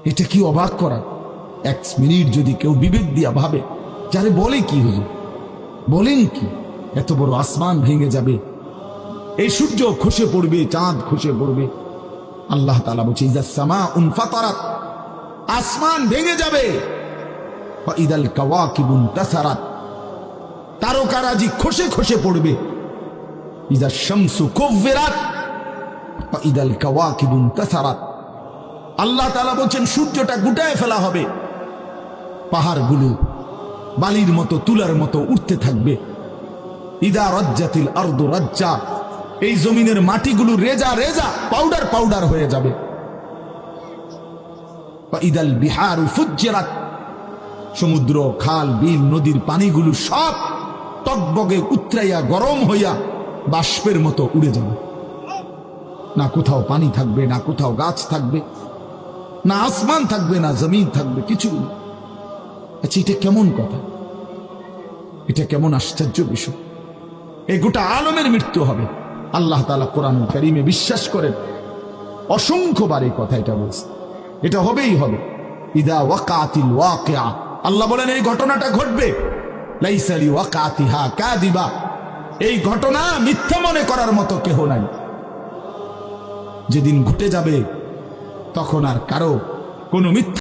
এটা কি অবাক করা! এক মিনিট যদি কেউ বিবেক দিয়া ভাবে, যারে বলে কি হুজুর, বলেন কি, এত বড় আসমান ভেঙে যাবে, এই সূর্য খসে পড়বে, চাঁদ খসে পড়বে। আল্লাহ তাআলা বলছে ইযা সামাউন ফাতারাত, আসমান ভেঙে যাবে। ওয়া ইদাল কাওয়াকিবুন তাসারাত, তারকারাজি খসে খসে পড়বে। ইযা শামসু কুব্বিরাত ওয়া ইদাল কাওয়াকিবুন তাসারাত। আল্লাহ তাআলা বলছেন সূর্যটা গুটায় ফেলা হবে, পাহাড়গুলো বালির মতো তুলার মতো উঠতে থাকবে। ইদা রাজ্জাতিল আরদু রাজ্জা, এই জমিনের মাটিগুলো রেজা রেজা পাউডার পাউডার হয়ে যাবে। ইদাল বিহারু ফুজ্জিরাত, সমুদ্র খাল বিল নদীর পানিগুলো সব টকবগে উতরাইয়া গরম হইয়া বাষ্পের মতো উড়ে যাবে। না কোথাও পানি থাকবে, না কোথাও গাছ থাকবে, না আসমান থাকবে, না জমিন থাকবে, কিছু না। আচ্ছা, এটা কেমন কথা? এটা কেমন আশ্চর্য বিষয়! এই গোটা আলমের মৃত্যু হবে। আল্লাহ তাআলা কোরআন কারীমে বিশ্বাস করেন, অসংখ্যবার এই কথা এটা বলছে, এটা হবেই হবে। ইদা ওয়াকাতিল ওয়াকিআ, আল্লাহ বলেন এই ঘটনাটা ঘটবে। লাইসা লিওয়াকাতিহা কাযিবা, এই ঘটনা মিথ্যা মনে করার মতো কেহ নাই। যেদিন ঘটে যাবে তখন আর কারো কোনো মিথ্যা